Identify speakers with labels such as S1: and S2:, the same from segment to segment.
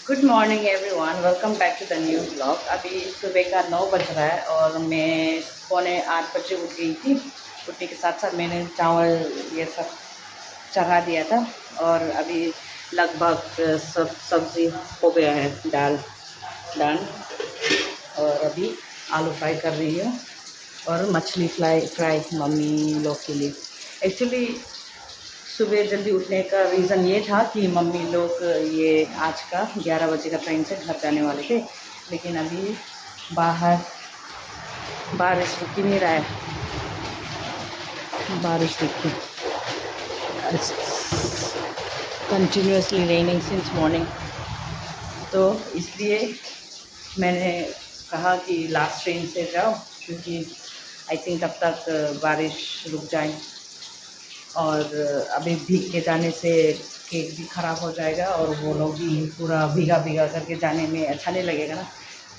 S1: Good morning everyone, welcome back to the new blog. अभी सुबह का 9 बज रहा है और मैं 7:45 बजे उठ गई थी। उठने के साथ साथ मैंने चावल ये सब चढ़ा दिया था और अभी लगभग सब सब्ज़ी हो गया है, दाल डन। और अभी आलू फ्राई कर रही हूँ और मछली फ्राई मम्मी लोग के लिए। एक्चुअली सुबह जल्दी उठने का रीज़न ये था कि मम्मी लोग ये आज का 11 बजे का ट्रेन से घर जाने वाले थे, लेकिन अभी बाहर बारिश रुक ही नहीं रहा है। बारिश रुकी कंटिन्यूसली रेनिंग सिंस मॉर्निंग, तो इसलिए मैंने कहा कि लास्ट ट्रेन से जाओ, क्योंकि आई थिंक तब तक बारिश रुक जाए। और अभी भीग के जाने से केक भी ख़राब हो जाएगा और वो लोग भी पूरा भीगा भीगा करके जाने में अच्छा नहीं लगेगा ना,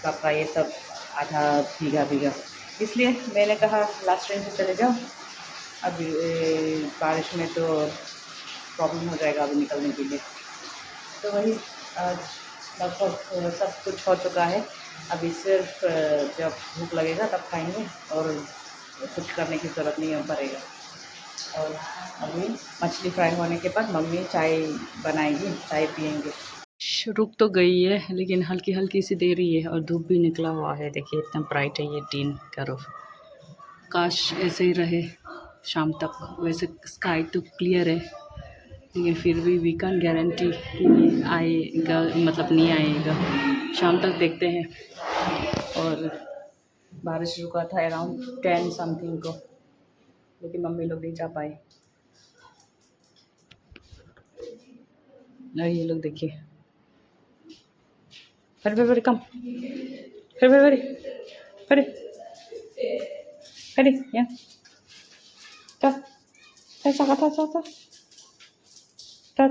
S1: कपड़ा ये सब आधा भीगा भीगा। इसलिए मैंने कहा लास्ट ट्रेन से चले जाओ, अभी बारिश में तो प्रॉब्लम हो जाएगा अभी निकलने के लिए। तो वही आज लगभग सब कुछ हो चुका है। अभी सिर्फ जब भूख लगेगा तब खाएंगे और कुछ करने की ज़रूरत नहीं पड़ेगा। और अभी मछली फ्राई होने के बाद मम्मी चाय बनाएगी, चाय पियेंगे। रुक तो गई है लेकिन हल्की हल्की सी दे रही है और धूप भी निकला हुआ है। देखिए इतना ब्राइट है ये दिन का रुख। काश ऐसे ही रहे शाम तक। वैसे स्काई तो क्लियर है, लेकिन फिर भी वी कैन गारंटी कि आएगा, मतलब नहीं आएगा। शाम तक देखते हैं। और बारिश रुका था अराउंड 10 समथिंग को, लेकिन मम्मी लोग नहीं जा पाए। और ये लोग देखिए, हरी कम, हरी या ta ta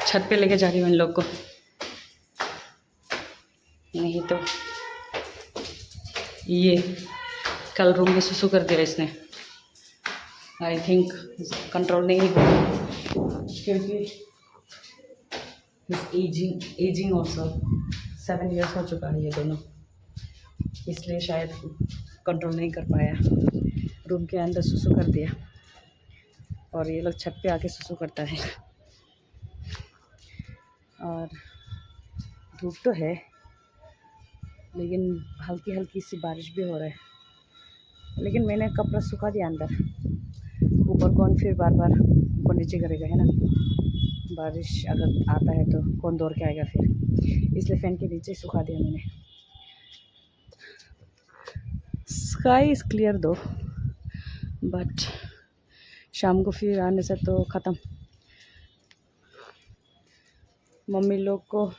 S1: छत पे लेके जा रही हूँ इन लोग को, नहीं तो ये कल रूम में सुसु कर दिया इसने। आई थिंक कंट्रोल नहीं होगा, क्योंकि एजिंग ऑल्सो 7 इयर्स हो चुका है ये दोनों, इसलिए शायद कंट्रोल नहीं कर पाया। रूम के अंदर सुसु कर दिया और ये लोग छत पे आके सुसु करता है। और धूप तो है लेकिन हल्की हल्की सी बारिश भी हो रहा है, लेकिन मैंने कपड़ा सुखा दिया अंदर। ऊपर कौन फिर बार बार ऊपर नीचे करेगा, है ना। बारिश अगर आता है तो कौन दौड़ के आएगा फिर, इसलिए फ़ैन के नीचे सुखा दिया मैंने। स्काई इज़ क्लियर दो, बट शाम को फिर आने से तो ख़त्म। मम्मी लोग को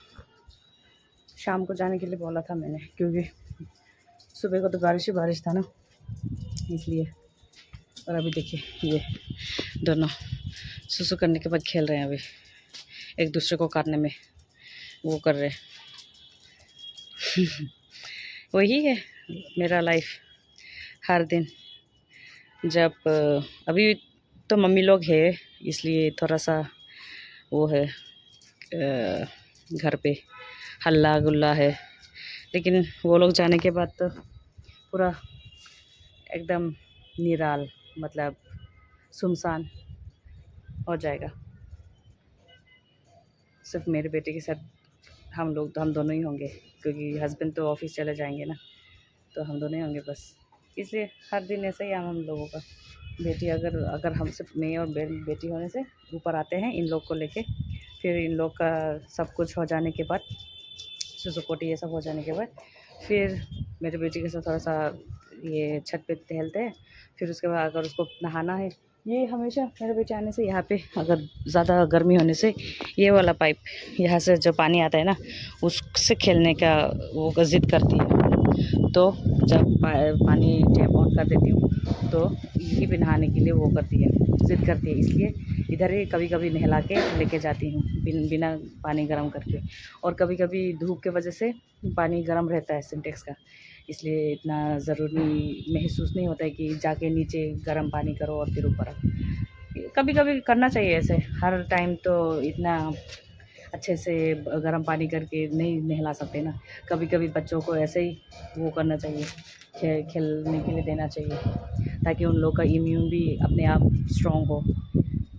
S1: शाम को जाने के लिए बोला था मैंने, क्योंकि सुबह को तो बारिश ही बारिश था ना, इसलिए। और अभी देखिए ये दोनों सुसु करने के बाद खेल रहे हैं। अभी एक दूसरे को काटने में वो कर रहे वही है मेरा लाइफ हर दिन। जब अभी तो मम्मी लोग है इसलिए थोड़ा सा वो है, घर पे हल्ला गुल्ला है, लेकिन वो लोग जाने के बाद तो पूरा एकदम निराल, मतलब सुनसान हो जाएगा। सिर्फ मेरे बेटे के साथ हम दोनों ही होंगे, क्योंकि हस्बैंड तो ऑफिस चले जाएंगे ना, तो हम दोनों ही होंगे बस। इसलिए हर दिन ऐसे ही हम लोगों का बेटी अगर हम सिर्फ मैं और बेटी होने से ऊपर आते हैं इन लोग को लेके। फिर इन लोग का सब कुछ हो जाने के बाद, सुसुपोटी ये सब हो जाने के बाद, फिर मेरे बेटी के साथ थोड़ा सा ये छत पे टहलते हैं। फिर उसके बाद अगर उसको नहाना है, ये हमेशा मेरे बेटे आने से यहाँ पे अगर ज़्यादा गर्मी होने से ये वाला पाइप यहाँ से जो पानी आता है ना, उससे खेलने का वो ज़िद करती है। तो जब पानी टैप ऑन कर देती हूँ तो यही पे नहाने के लिए वो करती है, ज़िद करती है, इसलिए इधर ही कभी कभी नहला के लेके जाती हूँ बिना पानी गर्म करके। और कभी कभी धूप के वजह से पानी गर्म रहता है सिंटेक्स का, इसलिए इतना ज़रूरी महसूस नहीं होता है कि जाके नीचे गर्म पानी करो और फिर ऊपर आओ। कभी कभी करना चाहिए ऐसे, हर टाइम तो इतना अच्छे से गर्म पानी करके नहीं नहला सकते ना। कभी कभी बच्चों को ऐसे ही वो करना चाहिए, खेलने के लिए देना चाहिए, ताकि उन लोग का इम्यून भी अपने आप स्ट्रॉन्ग हो,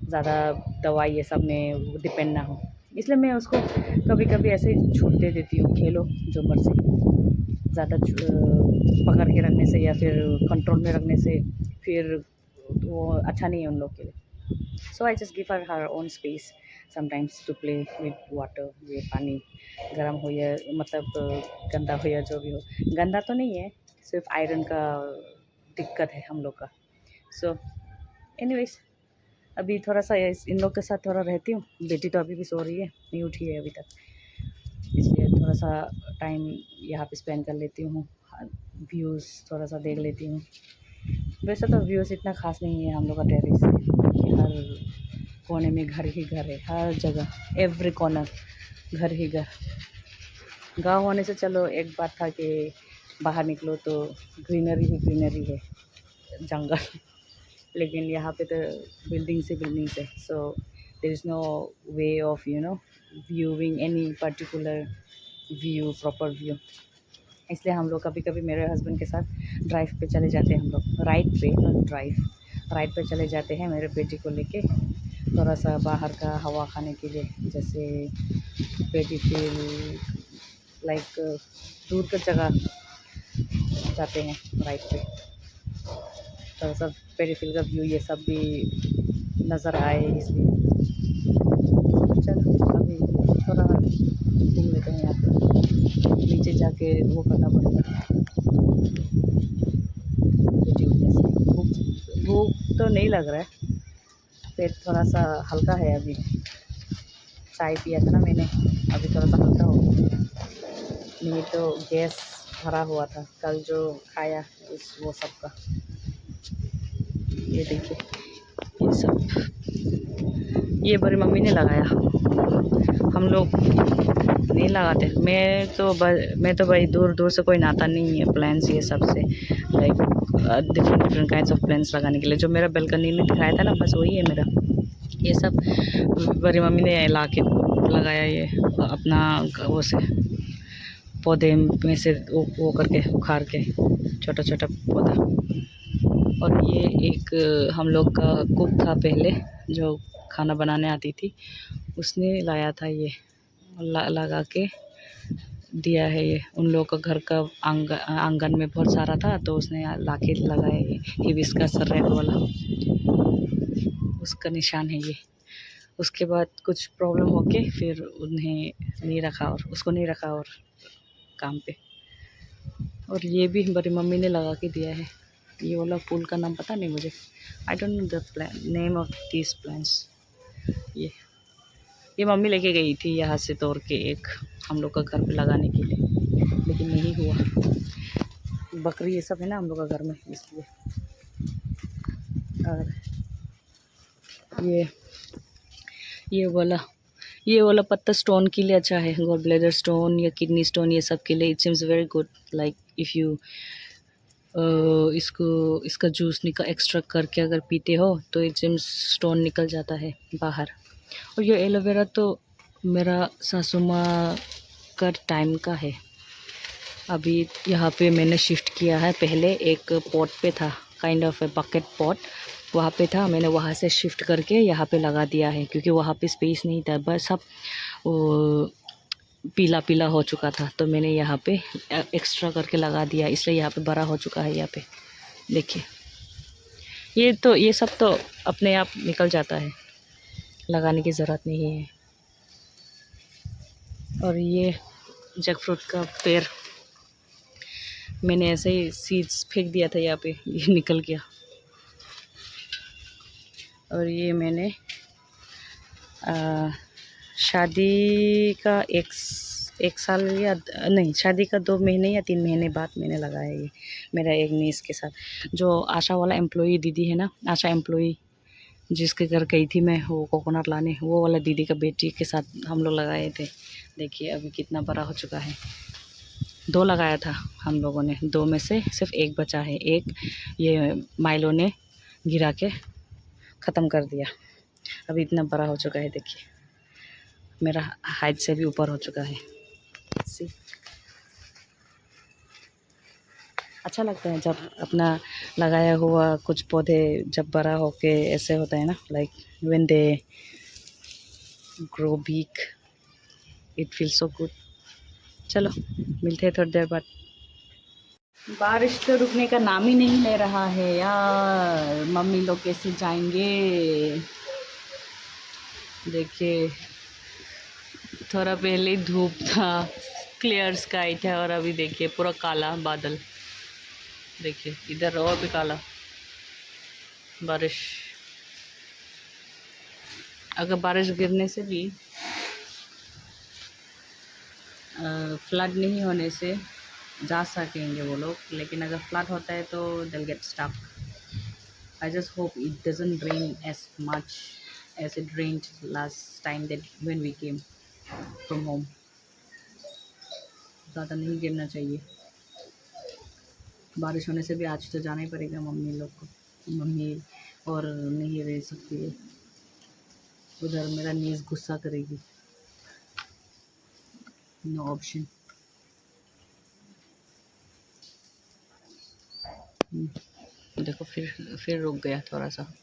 S1: ज़्यादा दवाई ये सब में डिपेंड ना हो। इसलिए मैं उसको कभी कभी ऐसे ही छूट दे देती हूँ, खेलो जो मर्ज़ी। ज़्यादा पकड़ के रखने से या फिर कंट्रोल में रखने से फिर वो अच्छा नहीं है उन लोग के लिए। So I just give her own space sometimes to play with water, ये पानी गर्म हो या मतलब गंदा हो या जो भी हो। गंदा तो नहीं है, सिर्फ आयरन का दिक्कत है हम लोग का। So anyways, अभी थोड़ा सा इन लोग के साथ थोड़ा रहती हूँ। बेटी तो अभी भी सो रही है, नहीं उठी है अभी तक, इसलिए थोड़ा सा टाइम यहाँ पे स्पेंड कर लेती हूँ, व्यूज़ थोड़ा सा देख लेती हूँ। वैसे तो व्यूज़ इतना ख़ास नहीं है हम लोग का टेरेस से, हर कोने में घर ही घर है, हर जगह एवरी कॉर्नर घर ही घर। गांव होने से चलो एक बात था कि बाहर निकलो तो ग्रीनरी ही ग्रीनरी है, जंगल। लेकिन यहाँ पे तो बिल्डिंग से है, so there is no way of viewing any particular view, proper view. इसलिए हम लोग कभी कभी मेरे हस्बैंड के साथ ड्राइव पे चले जाते हैं, हम लोग राइड पे चले जाते हैं मेरे बेटी को लेके, थोड़ा सा बाहर का हवा खाने के लिए। जैसे बेटी फील लाइक दूर की जगह जाते हैं राइड पे, थोड़ा सा पेरीफील का व्यू ये सब भी नज़र आए, इसलिए चलो अभी थोड़ा घूम लेते हैं। यहाँ पे नीचे जाके वो करना पड़ेगा, भूख तो नहीं लग रहा है, पेट थोड़ा सा हल्का है। अभी चाय पिया था ना मैंने, अभी थोड़ा सा हल्का हो गया, नहीं तो गैस भरा हुआ था कल जो खाया वो सब का। ये देखिए ये सब ये बड़ी मम्मी ने लगाया, हम लोग नहीं लगाते। मैं तो भाई दूर दूर से कोई नाता नहीं है प्लांट्स ये सब से, like different kinds of plants लगाने के लिए। जो मेरा बालकनी में दिखाया था ना, बस वही है मेरा। ये सब बड़ी मम्मी ने ला के लगाया, ये अपना वो से पौधे में से वो करके उखाड़ के, छोटा छोटा पौधा। और ये एक हम लोग का कुक था पहले, जो खाना बनाने आती थी, उसने लाया था ये, लगा के दिया है। ये उन लोग का घर का आंगन में बहुत सारा था, तो उसने ला के लगाया। ये हिबिस्कस रेड वाला, उसका निशान है ये। उसके बाद कुछ प्रॉब्लम होके फिर उन्हें नहीं रखा, और उसको नहीं रखा और काम पे। और ये भी बड़ी मम्मी ने लगा के दिया है। ये वाला फूल का नाम पता नहीं मुझे, I don't know the name of this plants. ये मम्मी लेके गई थी यहाँ से तोड़ के एक, हम लोग का घर पे लगाने के लिए, लेकिन नहीं हुआ। बकरी ये सब है ना हम लोग का घर में, इसलिए। और ये वाला पत्ता स्टोन के लिए अच्छा है, गॉल ब्लैडर स्टोन या किडनी स्टोन, ये सब के लिए it seems very good. Like if you इसका जूस एक्सट्रैक्ट करके अगर पीते हो तो इट सीम्स स्टोन निकल जाता है बाहर। और ये एलोवेरा तो मेरा सासू माँ का टाइम का है। अभी यहाँ पे मैंने शिफ्ट किया है, पहले एक पॉट पे था, kind of a bucket pot, वहाँ पे था। मैंने वहाँ से शिफ्ट करके यहाँ पे लगा दिया है, क्योंकि वहाँ पे स्पेस नहीं था, बस सब पीला पीला हो चुका था, तो मैंने यहाँ पे एक्स्ट्रा करके लगा दिया, इसलिए यहाँ पे बड़ा हो चुका है। यहाँ पे देखिए, ये सब तो अपने आप निकल जाता है, लगाने की ज़रूरत नहीं है। और ये जैक फ्रूट का पेड़ मैंने ऐसे ही सीड्स फेंक दिया था यहाँ पे, ये निकल गया। और ये मैंने शादी का एक 1 साल या नहीं, शादी का 2 महीने या 3 महीने बाद मैंने लगाया ये, मेरा एक नीस के साथ। जो आशा वाला एम्प्लॉई दीदी है ना, आशा एम्प्लॉई जिसके घर गई थी मैं वो कोकोनट लाने, वो वाला दीदी का बेटी के साथ हम लोग लगाए थे। देखिए अभी कितना बड़ा हो चुका है। 2 लगाया था हम लोगों ने, 2 में से सिर्फ 1 बचा है। एक ये माइलो ने गिरा के ख़त्म कर दिया। अभी इतना बड़ा हो चुका है, देखिए मेरा हाइट से भी ऊपर हो चुका है। सी अच्छा लगता है जब अपना लगाया हुआ कुछ पौधे जब बड़ा होके ऐसे होता है ना, like when they grow big, it feel so good. चलो मिलते हैं थोड़ी देर बाद। बारिश तो रुकने का नाम ही नहीं ले रहा है यार, मम्मी लोग कैसे जाएंगे। देखिए थोड़ा पहले ही धूप था, क्लियर स्काई था, और अभी देखिए पूरा काला बादल। देखिए इधर और भी काला बारिश। अगर बारिश गिरने से भी फ्लड नहीं होने से जा सकेंगे वो लोग, लेकिन अगर फ्लड होता है तो they'll get stuck. I just hope it doesn't rain as much as it rained last time that when we came from home. ज़्यादा नहीं गिरना चाहिए। बारिश होने से भी आज तो जाना ही पड़ेगा मम्मी लोग को, मम्मी और नहीं रह सकती है उधर, मेरा नीस गुस्सा करेगी। No option. देखो फिर रुक गया थोड़ा सा।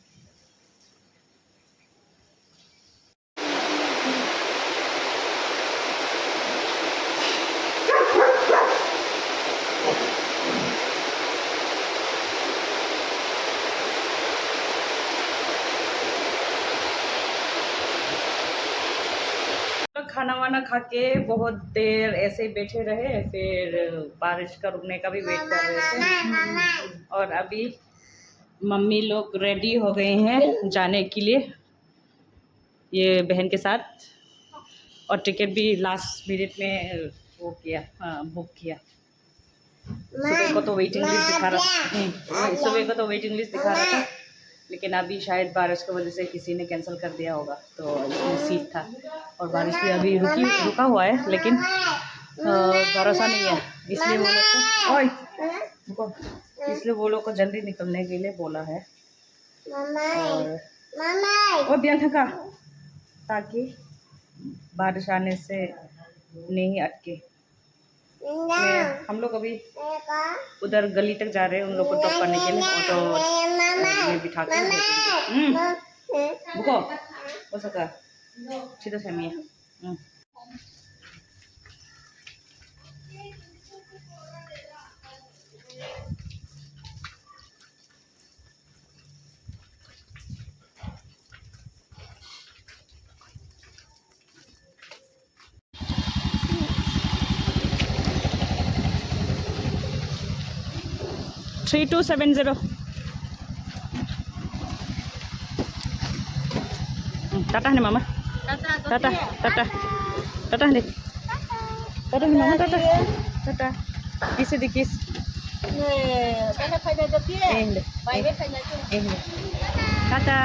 S1: खाना वाना खा के बहुत देर ऐसे ही बैठे रहे, फिर बारिश का रुकने का भी वेट कर रहे थे, और अभी मम्मी लोग रेडी हो गए हैं जाने के लिए ये बहन के साथ, और टिकट भी लास्ट मिनट में वो किया, हाँ बुक किया। सुबह को तो वेटिंग लिस्ट दिखा रहा था, सुबह को तो वेटिंग लिस्ट दिखा रहा था, लेकिन अभी शायद बारिश की वजह से किसी ने कैंसिल कर दिया होगा, तो इसमें सीट था। और बारिश भी अभी रुका हुआ है, लेकिन भरोसा नहीं है, इसलिए वो लोग को जल्दी निकलने के लिए बोला है। और बियांका का, ताकि बारिश आने से नहीं अटके। हम लोग अभी उधर गली तक जा रहे हैं उन लोग को ड्रॉप करने के लिए, ऑटो में बिठा के भेजेंगे। बुको हो सका सीधा semiya. 3270 Tata nih mama. Tata nih. Tata nih mama, Tata. Kiss di kiss. Tata.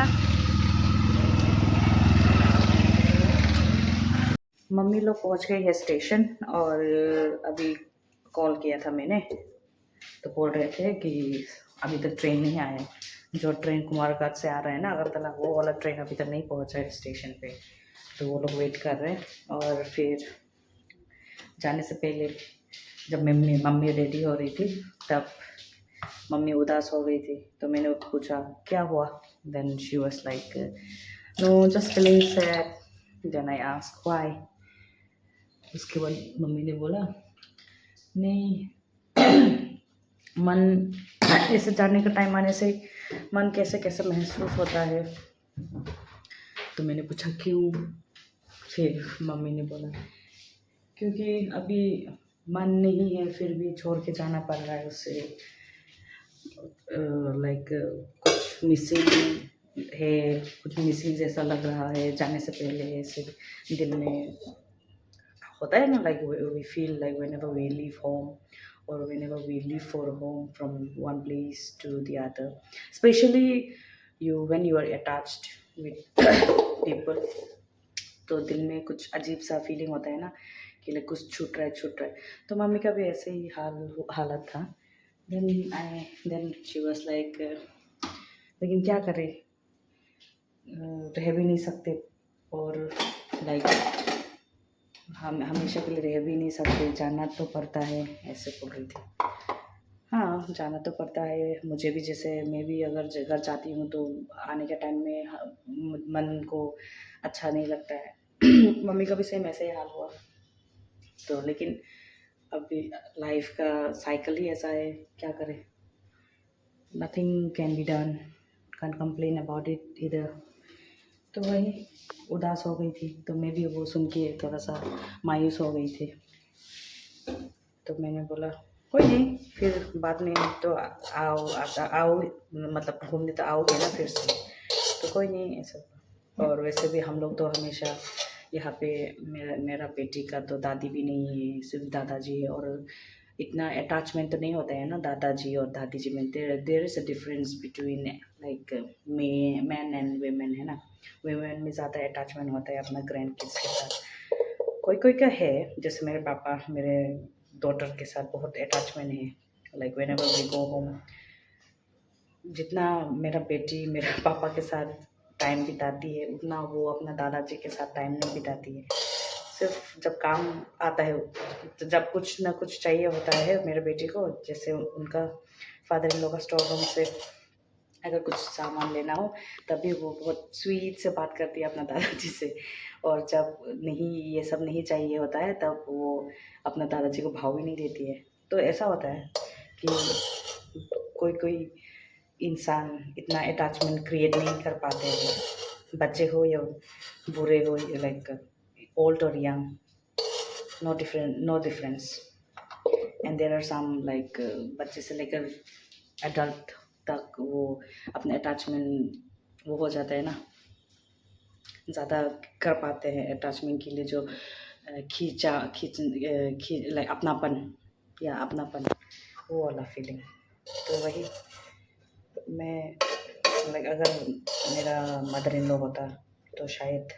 S1: Mummy लोग पहुंच गई है स्टेशन, और अभी कॉल किया था मैंने, तो बोल रहे थे कि अभी तक ट्रेन नहीं आया है। जो ट्रेन कुमारघाट से आ रहा है ना अगरतला, वो वाला ट्रेन अभी तक नहीं पहुंचा है स्टेशन पे, तो वो लोग वेट कर रहे हैं। और फिर जाने से पहले जब मम्मी रेडी हो रही थी, तब मम्मी उदास हो गई थी, तो मैंने पूछा क्या हुआ। Then she was like no just feeling sad. Then I asked why. उसके बाद मम्मी ने बोला नहीं, मन ऐसे जाने का टाइम आने से मन कैसे कैसे महसूस होता है। तो मैंने पूछा क्यों। फिर मम्मी ने बोला क्योंकि अभी मन नहीं है, फिर भी छोड़ के जाना पड़ रहा है उससे, लाइक कुछ मिसिंग है, कुछ मिसिंग जैसा लग रहा है। जाने से पहले ऐसे दिल में होता है ना, like we feel like whenever we leave home or whenever we leave for home from one place to the other, especially when you are attached with people, तो दिल में कुछ अजीब सा फीलिंग होता है ना कि लाइक कुछ छूट रहा है। तो मम्मी का भी ऐसे ही हालत था। देन शी वाज लाइक लेकिन क्या करें, रह भी नहीं सकते, और लाइक हम हमेशा के लिए रह भी नहीं सकते, जाना तो पड़ता है, ऐसे बोल रही थी। हाँ, जाना तो पड़ता है मुझे भी, जैसे मैं भी अगर घर जाती हूँ तो आने के टाइम में मन को अच्छा नहीं लगता है। मम्मी का भी सेम ऐसे ही हाल हुआ। तो लेकिन अभी लाइफ का साइकिल ही ऐसा है, क्या करें, nothing can be done, can complain about it इधर। तो वही उदास हो गई थी, तो मैं भी वो सुन के थोड़ा सा मायूस हो गई थी। तो मैंने बोला कोई नहीं, फिर बाद में तो आओ मतलब घूमने तो आओगे ना फिर से, तो कोई नहीं ऐसा। और वैसे भी हम लोग तो हमेशा यहाँ पे, मेरा बेटी का तो दादी भी नहीं है, सिर्फ दादाजी है, और इतना अटैचमेंट तो नहीं होता है ना दादाजी और दादी जी में। There is a difference between like man and women, है ना। वेमेन में ज़्यादा अटैचमेंट होता है अपना ग्रैंड किड्स के साथ। कोई कोई का है, जैसे मेरे पापा मेरे डॉटर के साथ बहुत अटैचमेंट है, like whenever we go home, जितना मेरा बेटी मेरे पापा के साथ टाइम बिताती है उतना वो अपना दादाजी के साथ टाइम नहीं बिताती है। सिर्फ जब काम आता है, तो जब कुछ ना कुछ चाहिए होता है मेरे बेटी को, जैसे उनका फादर इन लॉ का स्टोर रूम से अगर कुछ सामान लेना हो, तभी वो बहुत स्वीट से बात करती है अपना दादाजी से। और जब नहीं, ये सब नहीं चाहिए होता है, तब वो अपना दादाजी को भाव भी नहीं देती है। तो ऐसा होता है कि कोई कोई इंसान इतना अटैचमेंट क्रिएट नहीं कर पाते हैं, बच्चे हो या बूढ़े हो, लाइक ओल्ड और young, no difference. And there are some like बच्चे से लेकर एडल्ट तक वो अपने अटैचमेंट वो हो जाता है ना, ज़्यादा कर पाते हैं अटैचमेंट के लिए, जो लाइक अपनापन, वो वाला फीलिंग। तो वही मैं लाइक अगर मेरा मदर इन लॉ होता तो शायद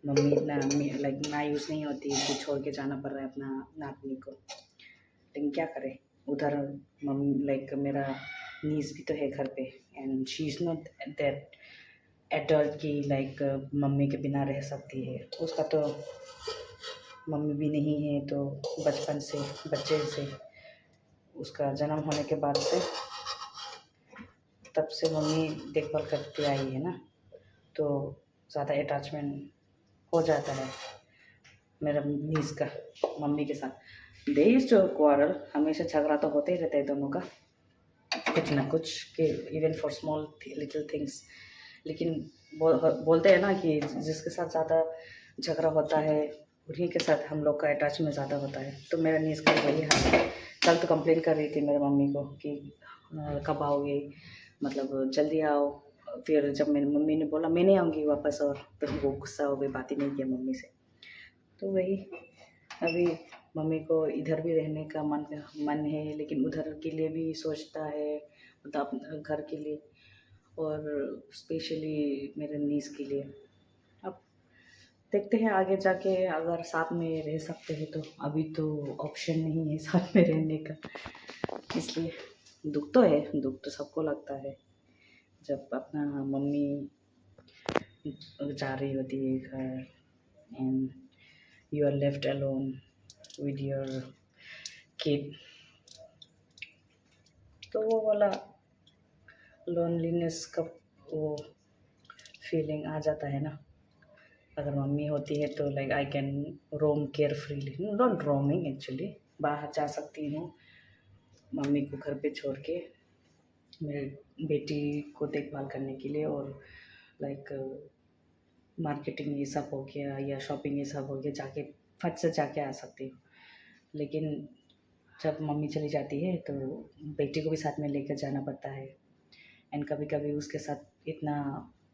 S1: मम्मी इतना लाइक मायूस नहीं होती कि छोड़ के जाना पड़ रहा है अपना नातनी को। लेकिन क्या करें, उधर मम्मी लाइक मेरा नीस भी तो है घर पे, and she is not that adult की लाइक मम्मी के बिना रह सकती है। उसका तो मम्मी भी नहीं है, तो बचपन से बच्चे से उसका जन्म होने के बाद से तब से मम्मी देखभाल करती आई है ना, तो ज़्यादा अटैचमेंट हो जाता है मेरा नीस का मम्मी के साथ। दे यूज्ड टू क्वारल, हमेशा झगड़ा तो होते ही रहता है दोनों का, कुछ ना कुछ के, even for small little things. लेकिन बोलते हैं ना कि जिसके साथ ज़्यादा झगड़ा होता है उन्हीं के साथ हम लोग का अटैचमेंट ज़्यादा होता है। तो मेरा नीस का वही हाल है। कल तो कंप्लेन कर रही थी मेरे मम्मी को कि कब आओगे, मतलब जल्दी आओ। फिर जब मेरी मम्मी ने बोला मैं नहीं आऊँगी वापस, और तो वो गुस्सा हो गई, बात ही नहीं किया मम्मी से। तो वही अभी मम्मी को इधर भी रहने का मन है, लेकिन उधर के लिए भी सोचता है, मतलब घर के लिए, और स्पेशली मेरे नीस के लिए। अब देखते हैं आगे जाके अगर साथ में रह सकते हैं, तो अभी तो ऑप्शन नहीं है साथ में रहने का। इसलिए दुख तो है, दुख तो सबको लगता है जब अपना मम्मी जा रही होती है घर, and you are left alone with your kid. तो वो वाला लोनलीनेस का वो फीलिंग आ जाता है ना। अगर मम्मी होती है तो like I can Rome care freely, not roaming actually, बाहर जा सकती हूँ मम्मी को घर पे छोड़ के, मेरे बेटी को देखभाल करने के लिए, और लाइक मार्केटिंग ये सब हो गया या शॉपिंग ये सब हो गया, जाके फट से जाके आ सकती हूँ। लेकिन जब मम्मी चली जाती है तो बेटी को भी साथ में लेकर जाना पड़ता है, एंड कभी कभी उसके साथ इतना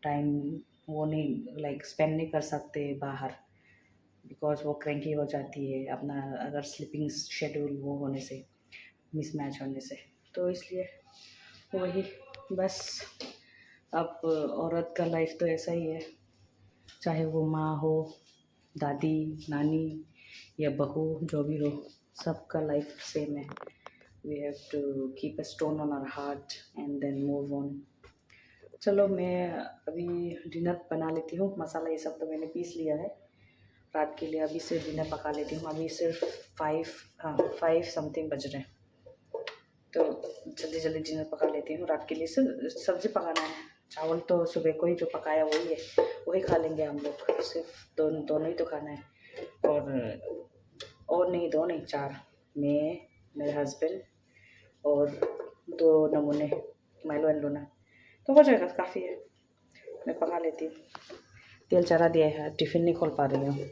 S1: टाइम वो नहीं लाइक स्पेंड नहीं कर सकते बाहर, बिकॉज वो क्रैंकी हो जाती है अपना अगर स्लीपिंग शेड्यूल वो होने से, मिसमैच होने से। तो इसलिए वही बस। अब औरत का लाइफ तो ऐसा ही है, चाहे वो माँ हो, दादी, नानी या बहू, जो भी हो, सबका लाइफ सेम है। We have to keep a stone on our heart and then move on. चलो मैं अभी डिनर बना लेती हूँ। मसाला ये सब तो मैंने पीस लिया है रात के लिए। अभी से डिनर पका लेती हूँ। अभी सिर्फ 5 समथिंग बज रहे हैं, तो जल्दी जल्दी डिनर पका लेती हूँ। रात के लिए सिर्फ सब्ज़ी पकाना है, चावल तो सुबह को ही जो पकाया वही है, वही खा लेंगे हम लोग। सिर्फ दोनों ही तो खाना है। और नहीं, 2 नहीं 4, मैं, मेरे हस्बैंड और 2 नमूने माइलो एंड लूना, तो हो जाएगा, काफ़ी है। मैं पका लेती हूँ। तेल चढ़ा दिया है, टिफ़िन नहीं खोल पा रही हूँ।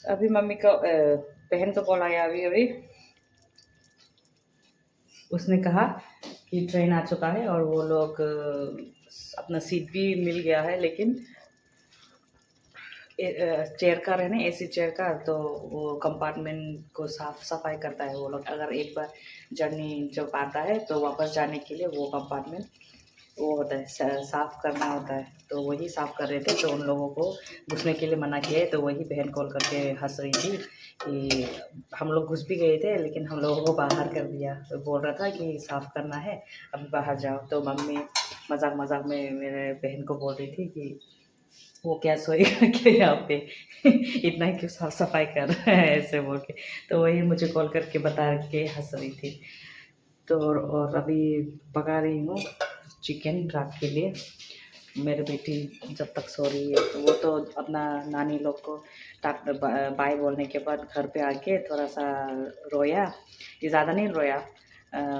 S1: अभी मम्मी का बहन का कॉल आया अभी अभी। उसने कहा कि ट्रेन आ चुका है और वो लोग अपना सीट भी मिल गया है, लेकिन चेयर कार है ना, एसी चेयर कार, तो वो कंपार्टमेंट को साफ सफाई करता है वो लोग। अगर एक बार जर्नी जब आता है तो वापस जाने के लिए वो कंपार्टमेंट वो होता है, साफ़ करना होता है। तो वही साफ़ कर रहे थे, तो उन लोगों को घुसने के लिए मना किया है। तो वही बहन कॉल करके हंस रही थी कि हम लोग घुस भी गए थे लेकिन हम लोगों को बाहर कर दिया। तो बोल रहा था कि साफ़ करना है, अभी बाहर जाओ। तो मम्मी मजाक मजाक में मेरे बहन को बोल रही थी कि वो क्या सोएगा क्या यहाँ पे इतना ही क्यों साफ सफाई कर रहा है, ऐसे बोल के। तो वही मुझे कॉल करके बता के हंस रही थी। तो और अभी पका रही हूँ चिकन रात के लिए। मेरी बेटी जब तक सो रही है, तो वो तो अपना नानी लोग को बाय बोलने के बाद घर पे आके थोड़ा सा रोया, ये ज़्यादा नहीं रोया।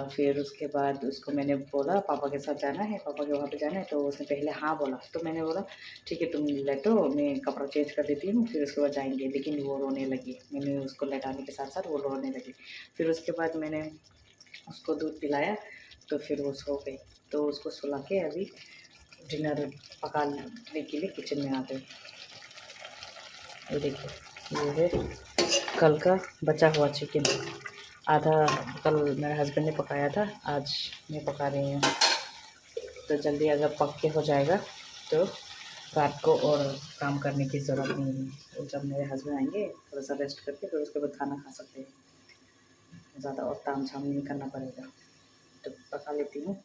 S1: फिर उसके बाद उसको मैंने बोला पापा के साथ जाना है, पापा के वहाँ पे जाना है। तो उसने पहले हाँ बोला, तो मैंने बोला ठीक है तुम लेटो, मैं कपड़ा चेंज कर देती हूँ, फिर उसके बाद जाएंगे। लेकिन वो रोने लगी, मैंने उसको लेटाने के साथ साथ वो रोने लगी। फिर उसके बाद मैंने उसको दूध पिलाया, तो फिर वो सो गई। तो उसको सुला के अभी डिनर पकाने के लिए किचन में आ गई। ये देखिए, ये है कल का बचा हुआ चिकन। आधा कल मेरे हस्बैंड ने पकाया था, आज मैं पका रही हूँ। तो जल्दी अगर पक के हो जाएगा तो रात को और काम करने की ज़रूरत नहीं है। तो जब मेरे हस्बैंड आएंगे थोड़ा सा रेस्ट करके फिर उसके बाद खाना खा सकते हैं, ज़्यादा और ताम झाम नहीं करना पड़ेगा। तो पका लेती हूँ।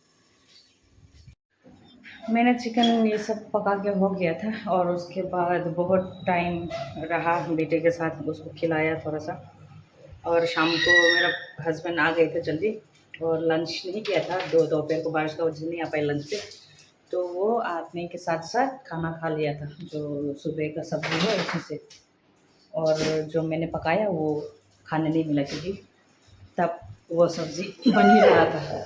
S1: मैंने चिकन ये सब पका के हो गया था और उसके बाद बहुत टाइम रहा बेटे के साथ, उसको खिलाया थोड़ा सा। और शाम को मेरा हस्बैंड आ गए थे जल्दी, और लंच नहीं किया था, दोपहर को बारिश का वजह से नहीं आ पाए लंच पे। तो वो आदमी के साथ साथ खाना खा लिया था, जो सुबह का सब्ज़ी है उसी से। और जो मैंने पकाया वो खाने नहीं मिला, क्योंकि तब वो सब्ज़ी बन ही रहा था।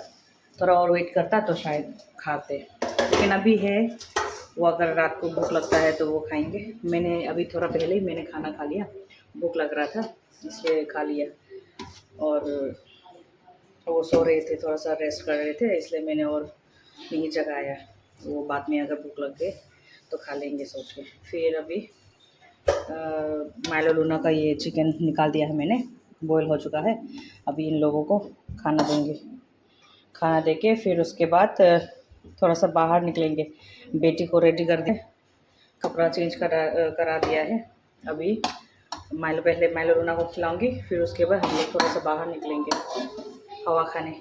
S1: थोड़ा और वेट करता तो शायद खाते, लेकिन अभी है वो। अगर रात को भूख लगता है तो वो खाएंगे। मैंने अभी थोड़ा पहले ही मैंने खाना खा लिया, भूख लग रहा था इसलिए खा लिया। और वो सो रहे थे, थोड़ा सा रेस्ट कर रहे थे, इसलिए मैंने और नहीं जगाया। वो बाद में अगर भूख लग गए तो खा लेंगे सोच के। फिर अभी माइलो लूना का ये चिकन निकाल दिया है मैंने, बॉयल हो चुका है। अभी इन लोगों को खाना देंगे, खाना देके फिर उसके बाद थोड़ा सा बाहर निकलेंगे। बेटी को रेडी कर दिया, कपड़ा चेंज करा दिया है। अभी पहले माइलो लूना को खिलाऊंगी, फिर उसके बाद हम लोग थोड़ा सा बाहर निकलेंगे हवा खाने।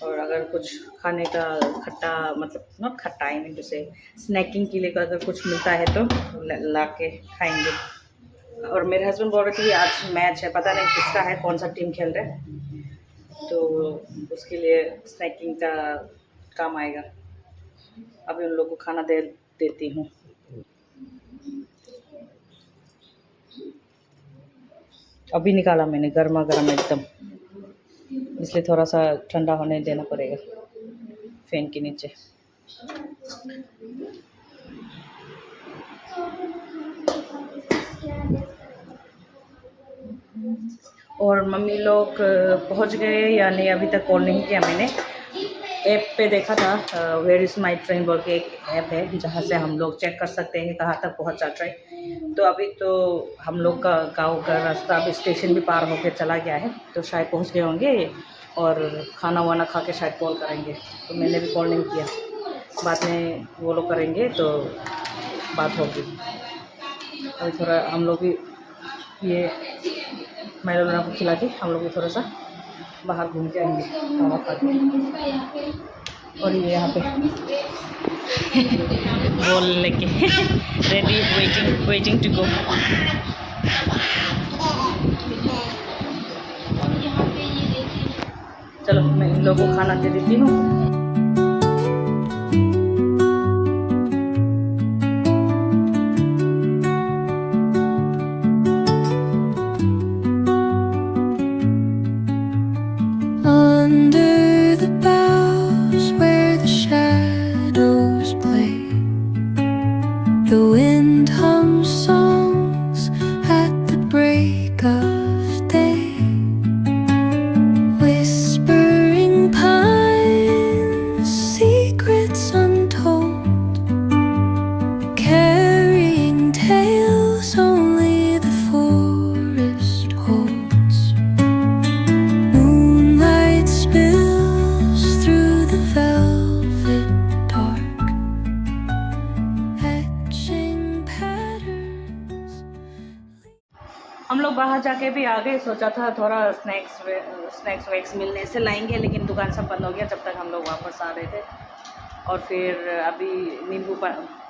S1: और अगर कुछ खाने का खट्टा, मतलब नॉट खट्टा, आई मीन टू से स्नैकिंग के लिए अगर कुछ मिलता है तो ला के खाएंगे। और मेरे हस्बैंड बोल रहे थे कि आज मैच है, पता नहीं किसका है, कौन सा टीम खेल रहा है, तो उसके लिए स्नैकिंग का काम आएगा। अभी उन लोग को खाना देती हूँ। अभी निकाला मैंने, गर्मा गर्म एकदम, इसलिए थोड़ा सा ठंडा होने देना पड़ेगा फैन के नीचे। और मम्मी लोग पहुंच गए या नहीं, अभी तक कॉल नहीं किया मैंने। ऐप पे देखा था, वेयर इज़ माई ट्रेन बोल के एक ऐप है, जहाँ से हम लोग चेक कर सकते हैं कहाँ तक पहुंचा ट्रेन। तो अभी तो हम लोग का गांव का रास्ता अभी स्टेशन भी पार होके चला गया है, तो शायद पहुंच गए होंगे और खाना वाना खा के शायद कॉल करेंगे। तो मैंने भी कॉल नहीं किया, बाद में वो लोग करेंगे तो बात होगी। अभी थोड़ा हम लोग भी ये मैडम को खिला के हम लोग भी थोड़ा सा बाहर घूम के आएंगे हवा खा के। और ये यहाँ पे बॉल लेके रेडी, वेटिंग टू गो। चलो मैं इन लोगों को खाना दे देती हूँ।
S2: Under the boughs where the shadows play, the wind hums songs at the break of day, whispering pines, secrets untold, carrying tales only the forest holds. Moonlight spills through the velvet dark, etching patterns.
S1: हम लोग बाहर जाके भी आ गए, सोचा था थोड़ा snacks wax मिलने से लाएंगे, लेकिन दुकान सब बंद हो गया जब तक हम लोग वापस आ रहे थे। और फिर अभी नींबू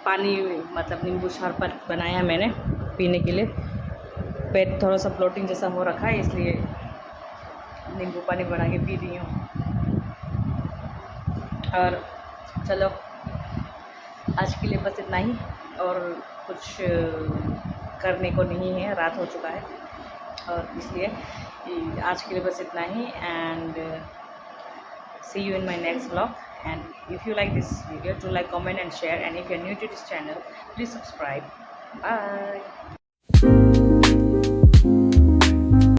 S1: पानी मतलब नींबू शरबत बनाया मैंने पीने के लिए। पेट थोड़ा सा ब्लोटिंग जैसा हो रखा है, इसलिए नींबू पानी बना के पी रही हूँ। और चलो आज के लिए बस इतना ही, और कुछ करने को नहीं है, रात हो चुका है, और इसलिए आज के लिए बस इतना ही। And see you in my next blog. And if you like this video, to like, comment and share, and if you are new to this channel, please subscribe. Bye.